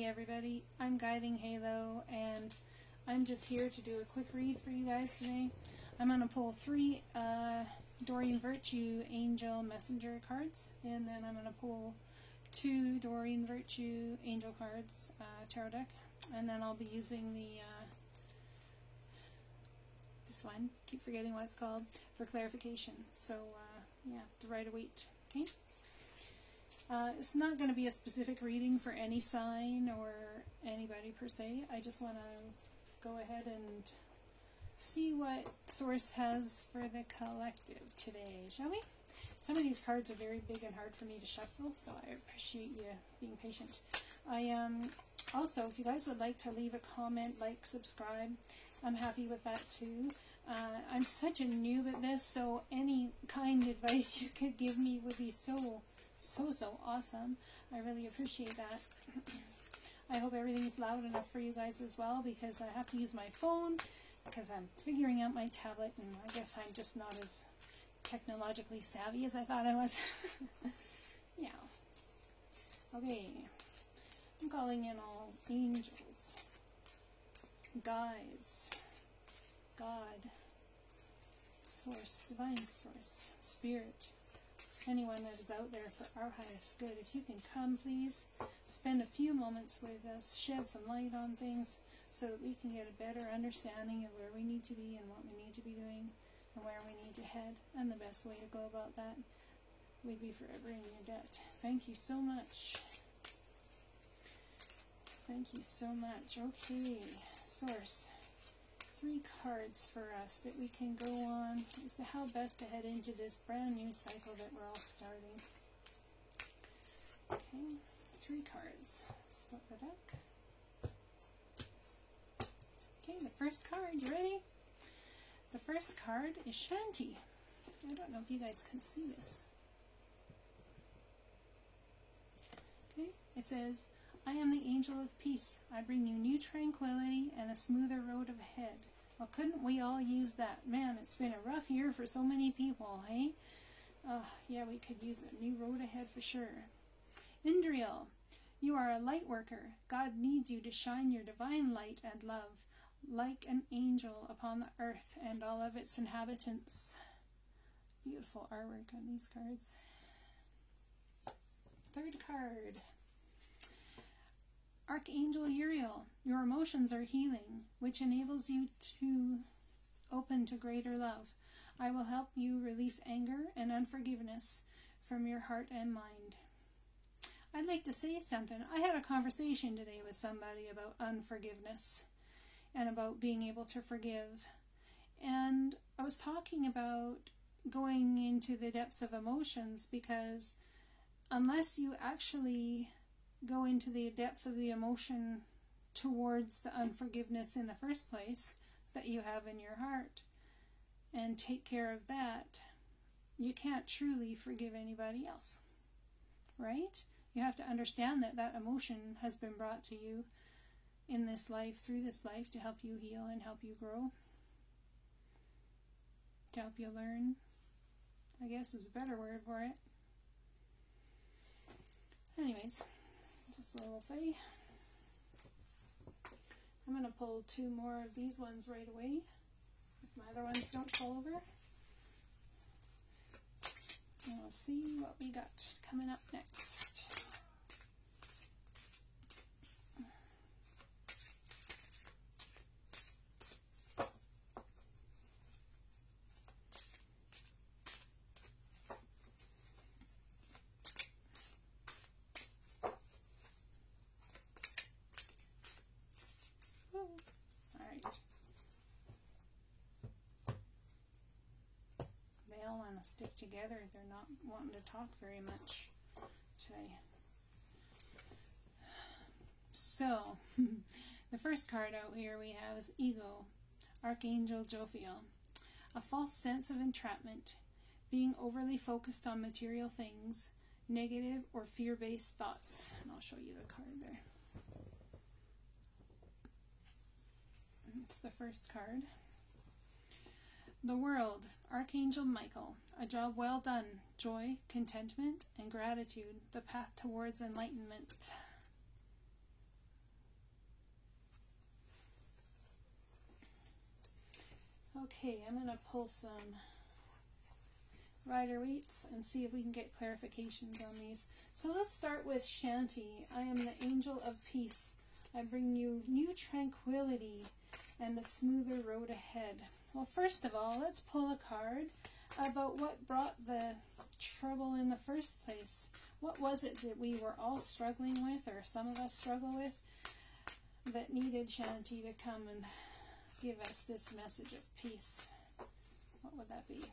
everybody, I'm Guiding Halo, and I'm just here to do a quick read for you guys today. I'm going to pull 3 Doreen Virtue Angel Messenger cards, and then I'm going to pull 2 Doreen Virtue Angel cards tarot deck, and then I'll be using the this one, keep forgetting what it's called, for clarification. So yeah, the Rider-Waite. Okay. It's not going to be a specific reading for any sign or anybody per se. I just want to go ahead and see what Source has for the collective today, shall we? Some of these cards are very big and hard for me to shuffle, so I appreciate you being patient. Also, if you guys would like to leave a comment, like, subscribe, I'm happy with that too. I'm such a noob at this, so any kind advice you could give me would be so awesome. I really appreciate that. I hope everything's loud enough for you guys as well, because I have to use my phone because I'm figuring out my tablet, and I guess I'm just not as technologically savvy as I thought I was. Yeah. Okay. I'm calling in all angels, guides, God, Source, Divine Source, Spirit, anyone that is out there for our highest good. If you can come, please spend a few moments with us, shed some light on things so that we can get a better understanding of where we need to be and what we need to be doing and where we need to head. And the best way to go about that, we'd be forever in your debt. Thank you so much. Thank you so much. Okay, Source. 3 cards for us that we can go on as to how best to head into this brand new cycle that we're all starting. Okay, 3 cards. Split the deck. Okay, the first card, you ready? The first card is Shanti. I don't know if you guys can see this. Okay, it says, I am the angel of peace. I bring you new tranquility and a smoother road ahead. Well, couldn't we all use that? Man, it's been a rough year for so many people, hey? Yeah, we could use a new road ahead for sure. Indriel, you are a light worker. God needs you to shine your divine light and love, like an angel upon the earth and all of its inhabitants. Beautiful artwork on these cards. 3rd card. Archangel Uriel, your emotions are healing, which enables you to open to greater love. I will help you release anger and unforgiveness from your heart and mind. I'd like to say something. I had a conversation today with somebody about unforgiveness and about being able to forgive. And I was talking about going into the depths of emotions, because unless you actually go into the depth of the emotion towards the unforgiveness in the first place that you have in your heart and take care of that, you can't truly forgive anybody else, right? You have to understand that that emotion has been brought to you in this life, through this life, to help you heal and help you grow, to help you learn, I guess is a better word for it. Anyways, just a little say. I'm going to pull 2 more of these ones right away, if my other ones don't fall over. And we'll see what we got coming up next. Stick together. They're not wanting to talk very much today. So, the first card out here we have is Ego, Archangel Jophiel. A false sense of entrapment, being overly focused on material things, negative or fear-based thoughts. And I'll show you the card there. It's the first card. The World, Archangel Michael. A job well done. Joy, contentment, and gratitude. The path towards enlightenment. Okay, I'm going to pull some Rider-Waite and see if we can get clarifications on these. So let's start with Shanti. I am the angel of peace. I bring you new tranquility and a smoother road ahead. Well, first of all, let's pull a card about what brought the trouble in the first place. What was it that we were all struggling with, or some of us struggle with, that needed Shanti to come and give us this message of peace? What would that be?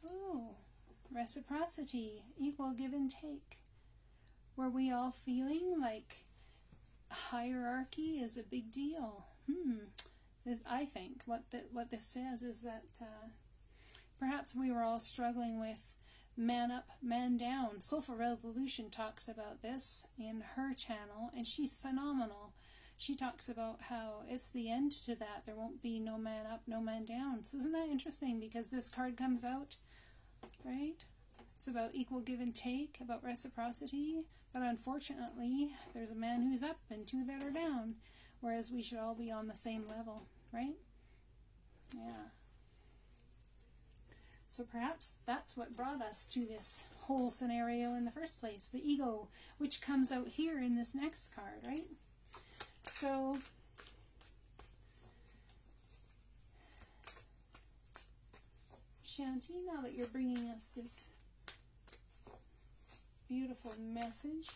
Oh, reciprocity, equal give and take. Were we all feeling like hierarchy is a big deal? I think what this says is that perhaps we were all struggling with man up, man down. Soulful Revolution talks about this in her channel, and she's phenomenal. She talks about how it's the end to that. There won't be no man up, no man down. So isn't that interesting? Because this card comes out, right? It's about equal give and take, about reciprocity. But unfortunately, there's a man who's up and two that are down. Whereas we should all be on the same level, right? Yeah. So perhaps that's what brought us to this whole scenario in the first place. The ego, which comes out here in this next card, right? So Shanti, now that you're bringing us this beautiful message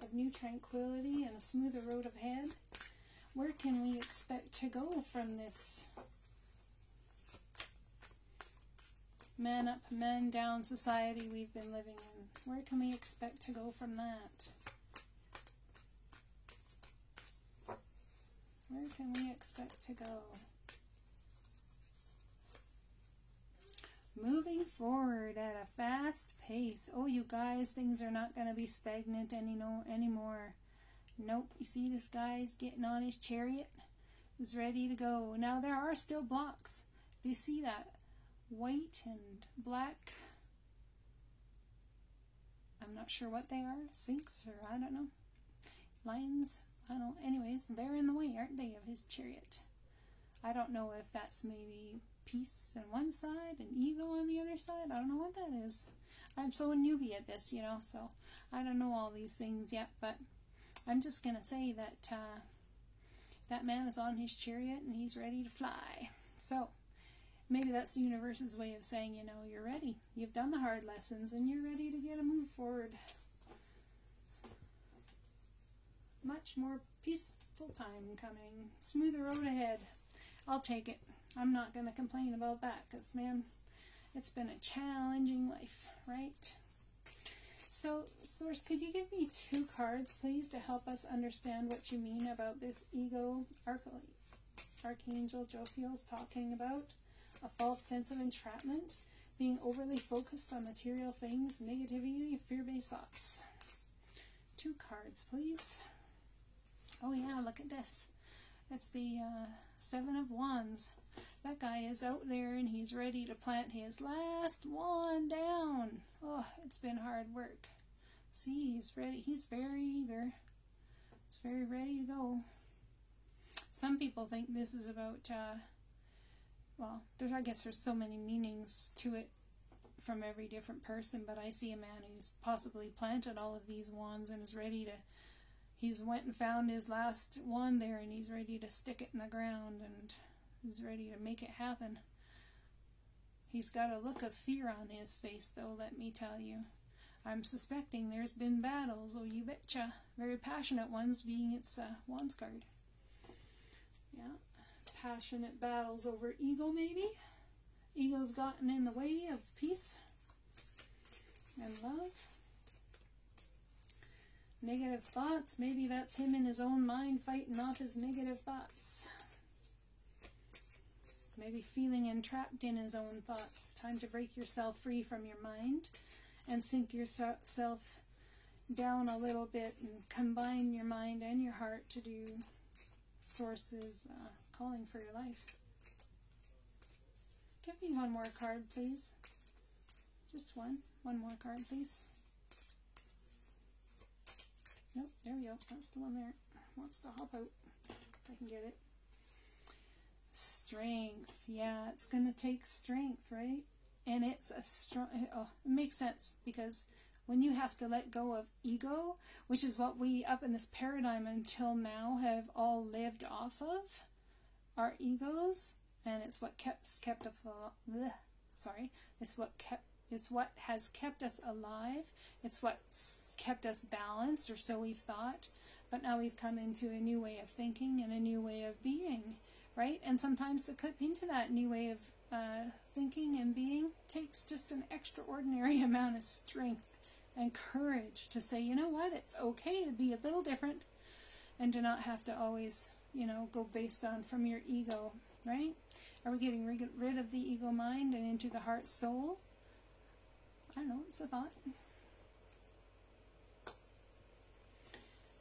of new tranquility and a smoother road ahead, where can we expect to go from this man up, man down society we've been living in? Where can we expect to go from that? Where can we expect to go? Moving forward at a fast pace. Oh, you guys, things are not going to be stagnant anymore. Nope, you see this guy's getting on his chariot? He's ready to go. Now, there are still blocks. Do you see that? White and black. I'm not sure what they are. Sphinx, or I don't know. Lions. I don't know. Anyways, they're in the way, aren't they, of his chariot? I don't know if that's maybe peace on one side and evil on the other side. I don't know what that is. I'm so a newbie at this, so I don't know all these things yet, but I'm just going to say that that man is on his chariot and he's ready to fly. So maybe that's the universe's way of saying, you're ready. You've done the hard lessons and you're ready to get a move forward. Much more peaceful time coming. Smoother road ahead. I'll take it. I'm not going to complain about that because, man, it's been a challenging life, right? So, Source, could you give me 2 cards, please, to help us understand what you mean about this ego? Archangel Jophiel's talking about a false sense of entrapment, being overly focused on material things, negativity, fear-based thoughts. 2 cards, please. Oh, yeah, look at this. It's the 7 of Wands. That guy is out there and he's ready to plant his last wand down. Oh, it's been hard work. See, he's ready. He's very eager. He's very ready to go. Some people think this is about, well, I guess there's so many meanings to it from every different person, but I see a man who's possibly planted all of these wands and is ready to, he's went and found his last wand there and he's ready to stick it in the ground and he's ready to make it happen. He's got a look of fear on his face, though, let me tell you. I'm suspecting there's been battles, oh you betcha. Very passionate ones, being its Wands card. Yeah, passionate battles over ego, maybe? Ego's gotten in the way of peace and love. Negative thoughts, maybe that's him in his own mind fighting off his negative thoughts. Maybe feeling entrapped in his own thoughts. Time to break yourself free from your mind and sink yourself down a little bit and combine your mind and your heart to do Source's calling for your life. Give me one more card, please. Just one. One more card, please. Nope, there we go. That's the one there. Wants to hop out. If I can get it. Strength. Yeah, it's going to take strength, right? And it's a strong... Oh, it makes sense, because when you have to let go of ego, which is what we, up in this paradigm until now, have all lived off of, our egos, and it's what kept up. It's what has kept us alive. It's what's kept us balanced, or so we've thought. But now we've come into a new way of thinking and a new way of being, right? And sometimes to clip into that new way of thinking and being takes just an extraordinary amount of strength and courage to say, you know what, it's okay to be a little different and to not have to always, go based on from your ego, right? Are we getting rid of the ego mind and into the heart soul? I don't know, it's a thought.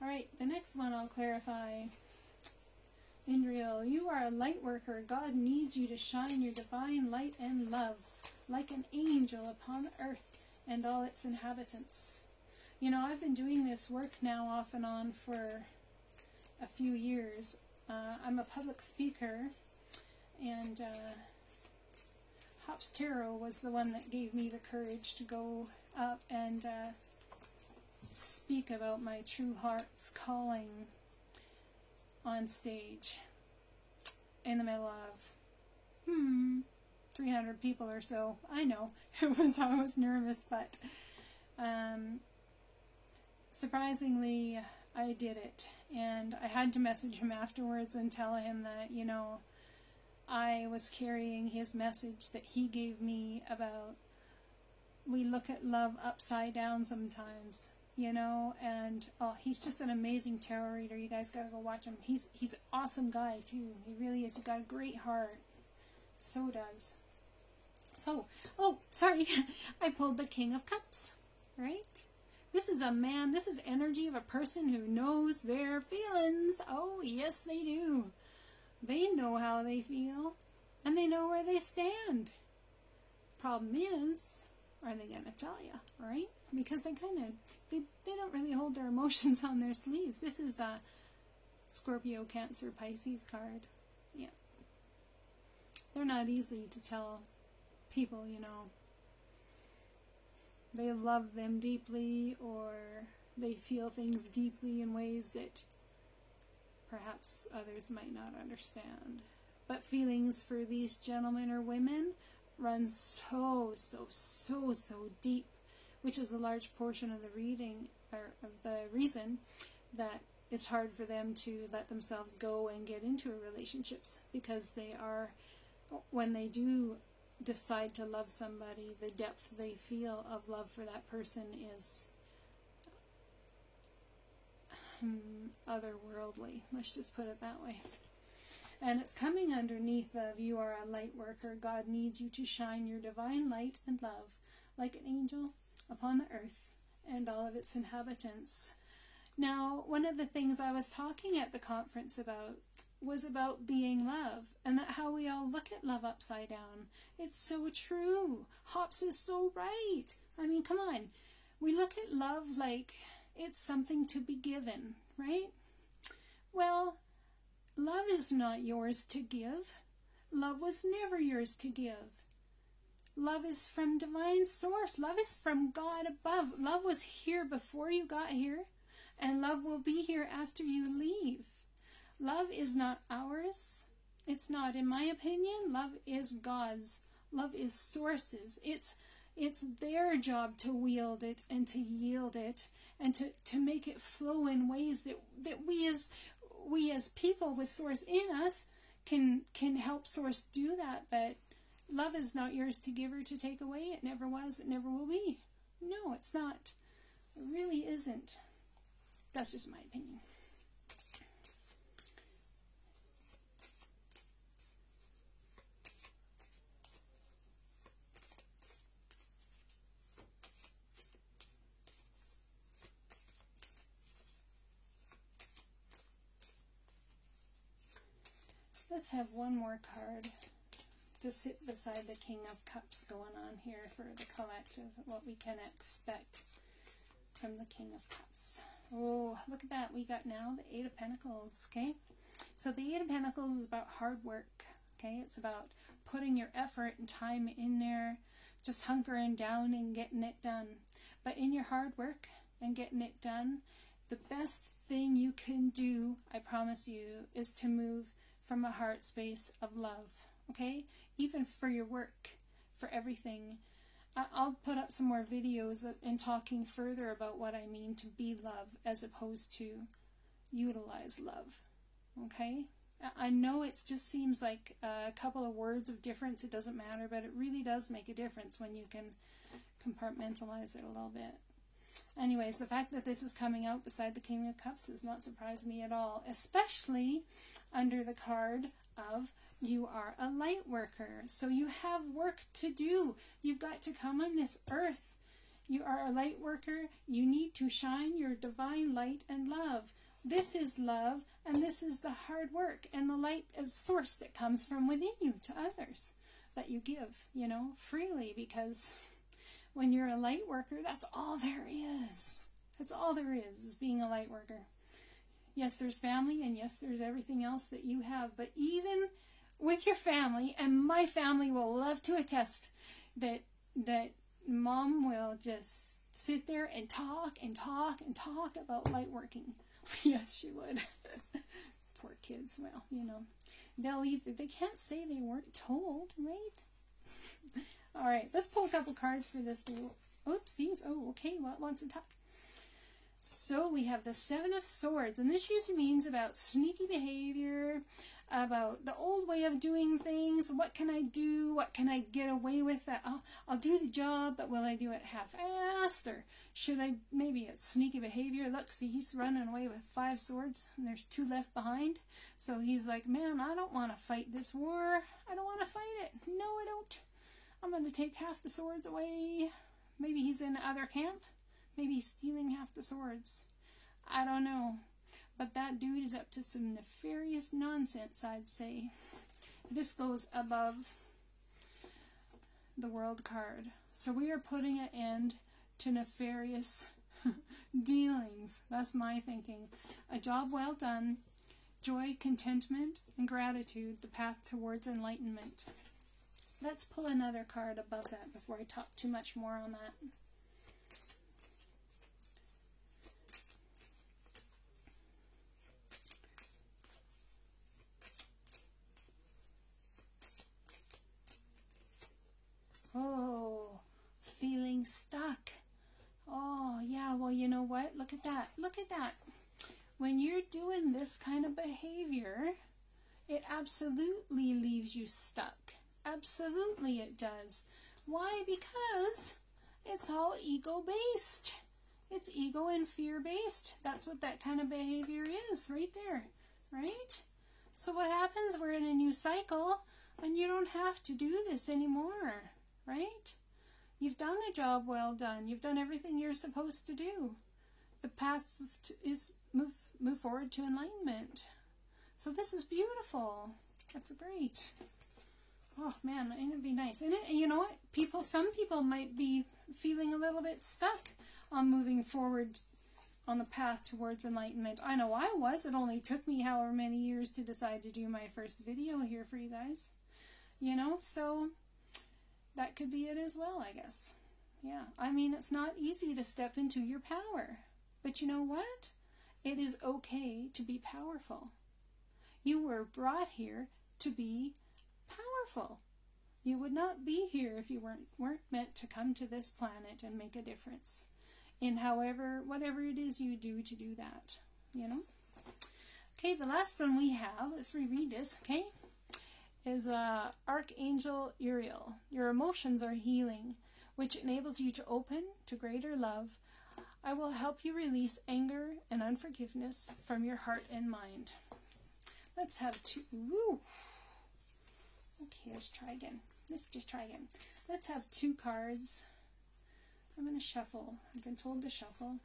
Alright, the next one I'll clarify. Indriel, you are a light worker. God needs you to shine your divine light and love like an angel upon earth and all its inhabitants. I've been doing this work now off and on for a few years. I'm a public speaker, and Hops Tarot was the one that gave me the courage to go up and speak about my true heart's calling on stage in the middle of 300 people or so. I know I was nervous, but surprisingly I did it, and I had to message him afterwards and tell him that I was carrying his message that he gave me about we look at love upside down sometimes, and he's just an amazing tarot reader. You guys gotta go watch him. He's an awesome guy too. He really is. He's got a great heart. So does. So, sorry, I pulled the King of Cups, right? This is a man, this is energy of a person who knows their feelings. Oh, yes they do. They know how they feel, and they know where they stand. Problem is, are they going to tell you, right? Because they don't really hold their emotions on their sleeves. This is a Scorpio, Cancer, Pisces card. Yeah. They're not easy to tell people, they love them deeply, or they feel things deeply in ways that perhaps others might not understand. But feelings for these gentlemen or women run so deep, which is a large portion of the reading, or of the reason that it's hard for them to let themselves go and get into relationships, because they are, when they do decide to love somebody, the depth they feel of love for that person is otherworldly. Let's just put it that way. And it's coming underneath of you are a light worker. God needs you to shine your divine light and love like an angel upon the earth and all of its inhabitants. Now, one of the things I was talking at the conference about was about being love, and that how we all look at love upside down. It's so true. Hops is so right. I mean, come on. We look at love like it's something to be given, right? Well, love is not yours to give. Love was never yours to give. Love is from divine source. Love is from God above. Love was here before you got here, and love will be here after you leave. Love is not ours. It's not, in my opinion. Love is God's. Love is source's. It's their job to wield it and to yield it and to make it flow in ways that we as people with source in us can help source do that. But love is not yours to give or to take away. It never was. It never will be. No, it's not. It really isn't. That's just my opinion. Let's have one more card to sit beside the King of Cups going on here for the collective, what we can expect from the King of Cups. Oh, look at that. We got now the Eight of Pentacles, okay? So the Eight of Pentacles is about hard work, okay? It's about putting your effort and time in there, just hunkering down and getting it done. But in your hard work and getting it done, the best thing you can do, I promise you, is to move from a heart space of love, okay? Even for your work, for everything. I'll put up some more videos in talking further about what I mean to be love as opposed to utilize love, okay? I know it just seems like a couple of words of difference, it doesn't matter, but it really does make a difference when you can compartmentalize it a little bit. Anyways, the fact that this is coming out beside the King of Cups does not surprise me at all, especially under the card of you are a light worker. So you have work to do. You've got to come on this earth. You are a light worker. You need to shine your divine light and love. This is love, and this is the hard work and the light of source that comes from within you to others that you give, you know, freely, because when you're a light worker, that's all there is. That's all there is being a light worker. Yes, there's family, and yes, there's everything else that you have, but even with your family, and my family will love to attest that mom will just sit there and talk and talk and talk about light working. Yes, she would. Poor kids. Well, you know, they can't say they weren't told, right? All right, let's pull a couple cards for this. Oopsies. Oh, okay. What wants to talk? So we have the Seven of Swords, and this usually means about sneaky behavior, about the old way of doing things. What can I do? What can I get away with? That I'll do the job, but will I do it half-assed? Or should I, maybe it's sneaky behavior. Look, see, he's running away with 5 swords, and there's 2 left behind. So he's like, man, I don't want to fight this war. I don't want to fight it. No, I don't. I'm going to take half the swords away. Maybe he's in the other camp. Maybe he's stealing half the swords. I don't know. But that dude is up to some nefarious nonsense, I'd say. This goes above the World card. So we are putting an end to nefarious dealings. That's my thinking. A job well done. Joy, contentment, and gratitude. The path towards enlightenment. Let's pull another card above that before I talk too much more on that. Oh, feeling stuck. Oh, yeah, well, you know what? Look at that. Look at that. When you're doing this kind of behavior, it absolutely leaves you stuck. Absolutely it does. Why? Because it's all ego-based. It's ego and fear-based. That's what that kind of behavior is right there, right? So what happens? We're in a new cycle, and you don't have to do this anymore, right? You've done a job well done. You've done everything you're supposed to do. The path is move forward to enlightenment. So this is beautiful. That's great. Oh man, ain't it be nice? And you know what? Some people might be feeling a little bit stuck on moving forward on the path towards enlightenment. I know I was. It only took me however many years to decide to do my first video here for you guys. You know, so that could be it as well, I guess. Yeah, I mean, it's not easy to step into your power. But you know what? It is okay to be powerful. You were brought here to be powerful. You would not be here if you weren't meant to come to this planet and make a difference in whatever it is you do to do that, you know? Okay, the last one we have, let's reread this, okay, is Archangel Uriel. Your emotions are healing, which enables you to open to greater love. I will help you release anger and unforgiveness from your heart and mind. Let's have 2. Woo. Okay, let's try again. Let's just try again. Let's have 2 cards. I'm going to shuffle. I've been told to shuffle.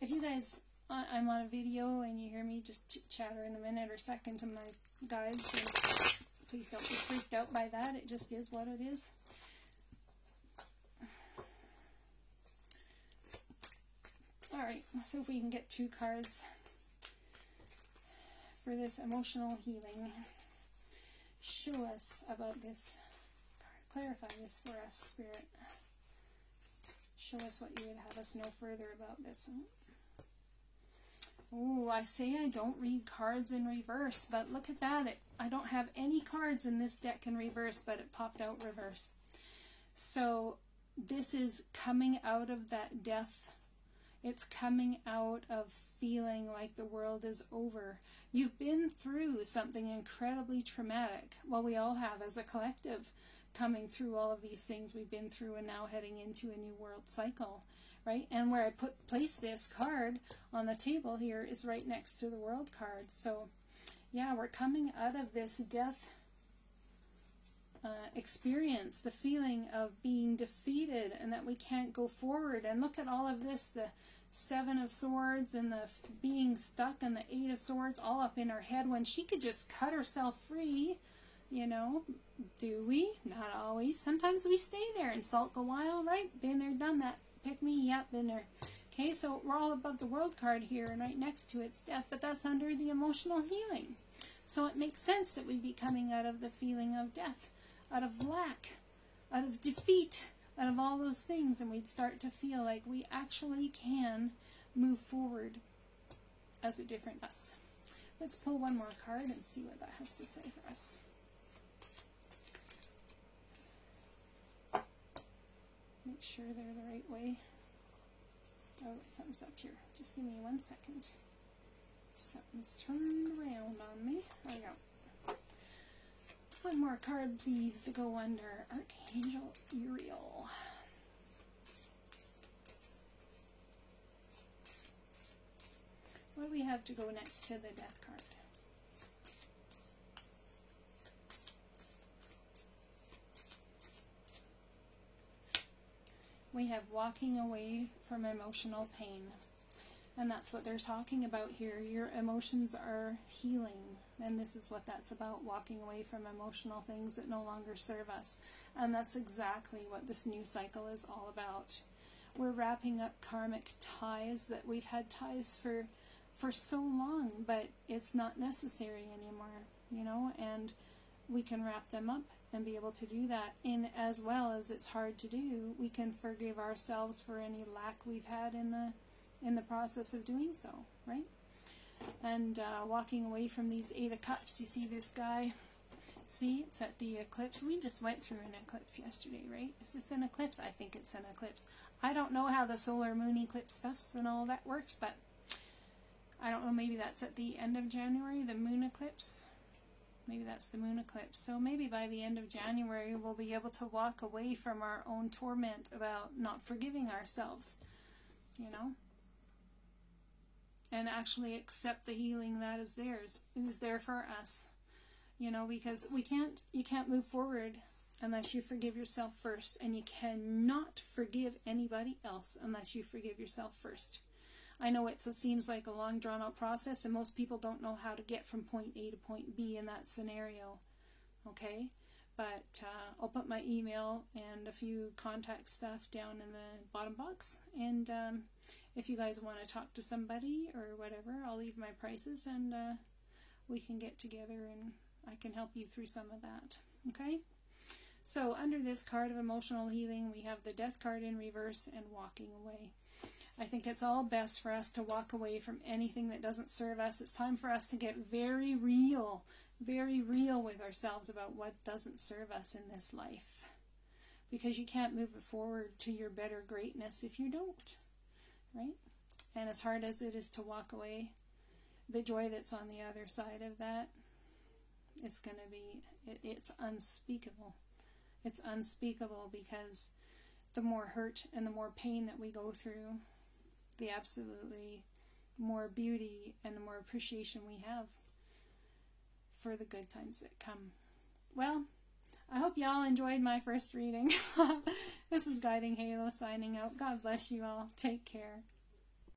If you guys I'm on a video and you hear me just chatter in a minute or second to my guides, so please don't be freaked out by that. It just is what it is. Alright, so if we can get 2 cards for this emotional healing. Show us about this. Clarify this for us, Spirit. Show us what you would have us know further about this. Oh, I say I don't read cards in reverse, but look at that. I don't have any cards in this deck in reverse, but it popped out reverse. So this is coming out of that death. It's coming out of feeling like the world is over. You've been through something incredibly traumatic. Well, we all have as a collective, coming through all of these things we've been through and now heading into a new world cycle, right? And where I place this card on the table here is right next to the world card. So yeah, we're coming out of this death experience, the feeling of being defeated and that we can't go forward. And look at all of this, the 7 of Swords and the being stuck and the 8 of Swords all up in her head when she could just cut herself free, you know. Do we? Not always. Sometimes we stay there and sulk a while, right? Been there, done that. Pick me, yep, been there. Okay, so we're all above the world card here and right next to it's death, but that's under the emotional healing. So it makes sense that we'd be coming out of the feeling of death, out of lack, out of defeat, out of all those things, and we'd start to feel like we actually can move forward as a different us. Let's pull one more card and see what that has to say for us. Make sure they're the right way. Oh, something's up here. Just give me 1 second. Something's turned around on me. There we go. One more card, please, to go under Archangel Uriel. What do we have to go next to the Death card? We have walking away from emotional pain. And that's what they're talking about here. Your emotions are healing. And this is what that's about, walking away from emotional things that no longer serve us. And that's exactly what this new cycle is all about. We're wrapping up karmic ties that we've had ties for so long, but it's not necessary anymore, you know, and we can wrap them up and be able to do that. And as well as it's hard to do, we can forgive ourselves for any lack we've had in the process of doing so, right? And walking away from these 8 of Cups. You see this guy? See, it's at the eclipse. We just went through an eclipse yesterday, right? Is this an eclipse? I think it's an eclipse. I don't know how the solar moon eclipse stuffs and all that works, but I don't know, maybe that's at the end of January, the moon eclipse. Maybe that's the moon eclipse. So maybe by the end of January we'll be able to walk away from our own torment about not forgiving ourselves, you know, and actually accept the healing that is there for us, you know, because you can't move forward unless you forgive yourself first, and you cannot forgive anybody else unless you forgive yourself first. I know it seems like a long drawn out process, and most people don't know how to get from point A to point B in that scenario, okay? But I'll put my email and a few contact stuff down in the bottom box, and if you guys want to talk to somebody or whatever, I'll leave my prices, and we can get together and I can help you through some of that, okay? So under this card of emotional healing, we have the Death card in reverse and walking away. I think it's all best for us to walk away from anything that doesn't serve us. It's time for us to get very real with ourselves about what doesn't serve us in this life. Because you can't move it forward to your better greatness if you don't, right? And as hard as it is to walk away, the joy that's on the other side of that, it's going to be, it's unspeakable. It's unspeakable, because the more hurt and the more pain that we go through, the absolutely more beauty and the more appreciation we have for the good times that come. Well, I hope y'all enjoyed my first reading. This is Guiding Halo signing out. God bless you all. Take care.